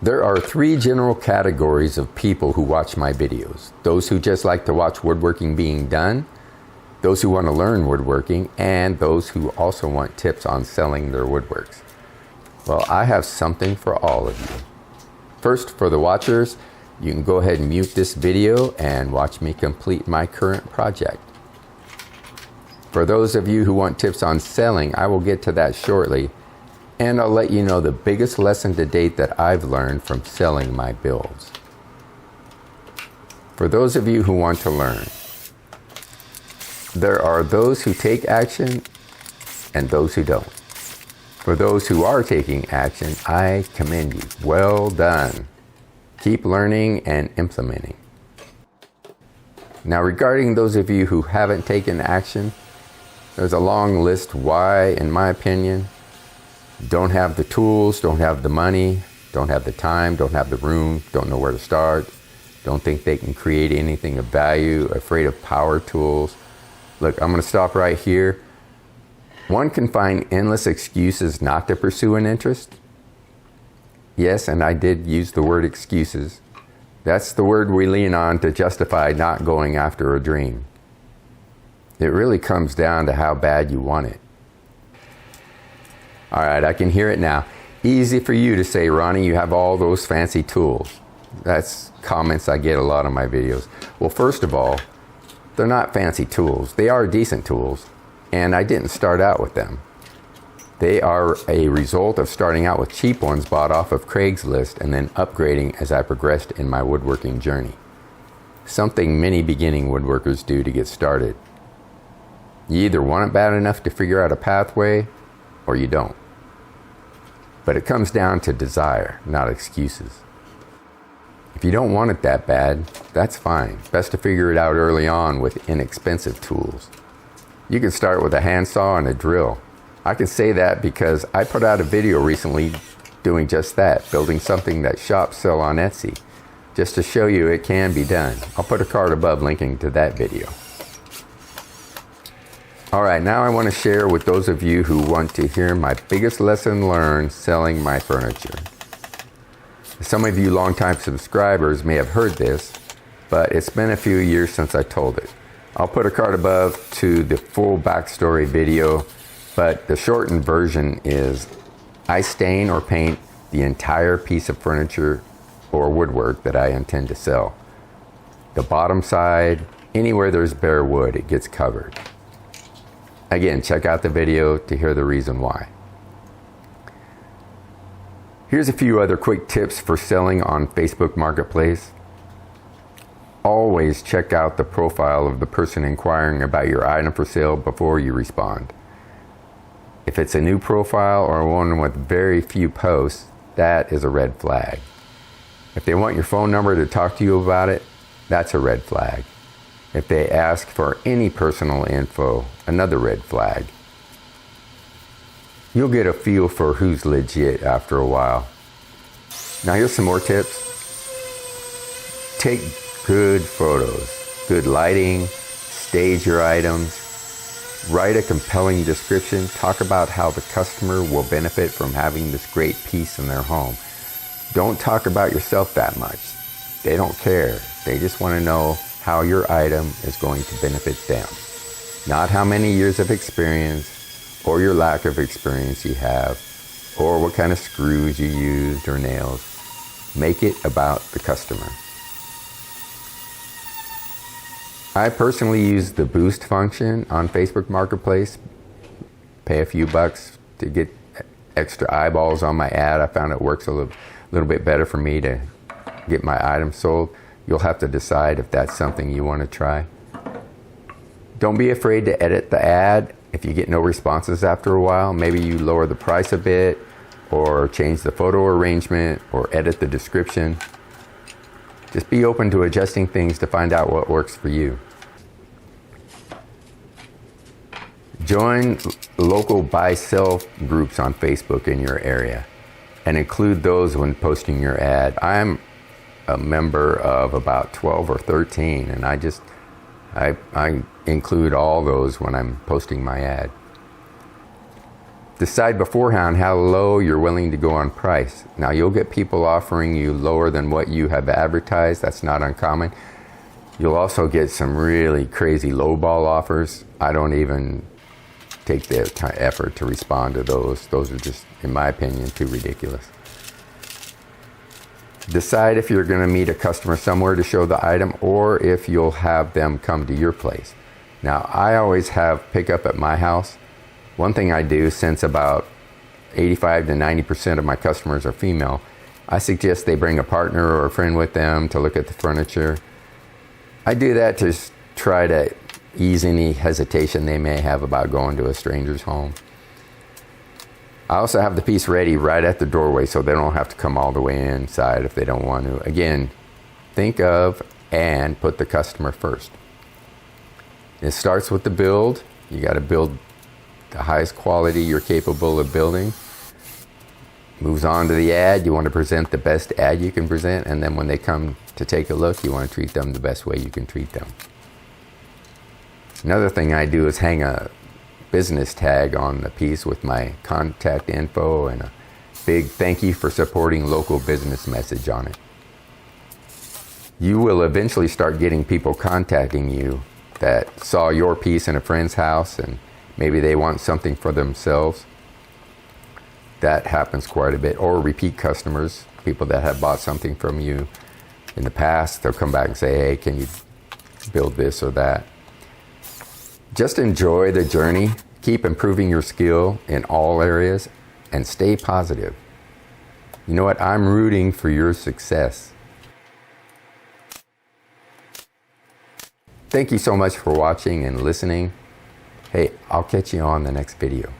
There are three general categories of people who watch my videos. Those who just like to watch woodworking being done, those who want to learn woodworking, and those who also want tips on selling their woodworks. Well, I have something for all of you. First, for the watchers, you can go ahead and mute this video and watch me complete my current project. For those of you who want tips on selling, I will get to that shortly, and I'll let you know the biggest lesson to date that I've learned from selling my builds. For those of you who want to learn, there are those who take action and those who don't. For those who are taking action, I commend you. Well done. Keep learning and implementing. Now, regarding those of you who haven't taken action, there's a long list why, in my opinion, don't have the tools, don't have the money, don't have the time, don't have the room, don't know where to start, don't think they can create anything of value, afraid of power tools. Look, I'm going to stop right here. One can find endless excuses not to pursue an interest. Yes, and I did use the word excuses. That's the word we lean on to justify not going after a dream. It really comes down to how bad you want it. All right, I can hear it now. Easy for you to say, Ronnie, you have all those fancy tools. That's comments I get a lot on my videos. Well, first of all, they're not fancy tools. They are decent tools, and I didn't start out with them. They are a result of starting out with cheap ones bought off of Craigslist and then upgrading as I progressed in my woodworking journey. Something many beginning woodworkers do to get started. You either want it bad enough to figure out a pathway, or you don't. But it comes down to desire, not excuses. If you don't want it that bad, that's fine. Best to figure it out early on with inexpensive tools. You can start with a handsaw and a drill. I can say that because I put out a video recently doing just that, building something that shops sell on Etsy, just to show you it can be done. I'll put a card above linking to that video. All right, now I want to share with those of you who want to hear my biggest lesson learned selling my furniture. Some of you longtime subscribers may have heard this, but it's been a few years since I told it. I'll put a card above to the full backstory video, but the shortened version is I stain or paint the entire piece of furniture or woodwork that I intend to sell. The bottom side, anywhere there's bare wood, it gets covered. Again, check out the video to hear the reason why. Here's a few other quick tips for selling on Facebook Marketplace. Always check out the profile of the person inquiring about your item for sale before you respond. If it's a new profile or one with very few posts, that is a red flag. If they want your phone number to talk to you about it, that's a red flag. If they ask for any personal info, another red flag. You'll get a feel for who's legit after a while. Now here's some more tips. Take good photos, good lighting, stage your items, write a compelling description, talk about how the customer will benefit from having this great piece in their home. Don't talk about yourself that much. They don't care. They just want to know how your item is going to benefit them. Not how many years of experience or your lack of experience you have or what kind of screws you used or nails. Make it about the customer. I personally use the boost function on Facebook Marketplace. Pay a few bucks to get extra eyeballs on my ad. I found it works a little bit better for me to get my items sold. You'll have to decide if that's something you want to try. Don't be afraid to edit the ad if you get no responses after a while. Maybe you lower the price a bit or change the photo arrangement or edit the description. Just be open to adjusting things to find out what works for you. Join local buy-sell groups on Facebook in your area and include those when posting your ad. I'm a member of about 12 or 13, and I include all those when I'm posting my ad. Decide beforehand how low you're willing to go on price. Now, you'll get people offering you lower than what you have advertised. That's not uncommon. You'll also get some really crazy lowball offers. I don't even take the effort to respond to those. Those are just, in my opinion, too ridiculous. Decide if you're going to meet a customer somewhere to show the item, or if you'll have them come to your place. Now, I always have pickup at my house. One thing I do, since about 85 to 90% of my customers are female, I suggest they bring a partner or a friend with them to look at the furniture. I do that to try to ease any hesitation they may have about going to a stranger's home. I also have the piece ready right at the doorway so they don't have to come all the way inside if they don't want to. Again, think of and put the customer first. It starts with the build. You got to build the highest quality you're capable of building. Moves on to the ad. You want to present the best ad you can present, and then when they come to take a look, you want to treat them the best way you can treat them. Another thing I do is hang a business tag on the piece with my contact info and a big thank you for supporting local business message on it. You will eventually start getting people contacting you that saw your piece in a friend's house and maybe they want something for themselves. That happens quite a bit. Or repeat customers, people that have bought something from you in the past, they'll come back and say, hey, can you build this or that? Just enjoy the journey. Keep improving your skill in all areas and stay positive. You know what? I'm rooting for your success. Thank you so much for watching and listening. Hey, I'll catch you on the next video.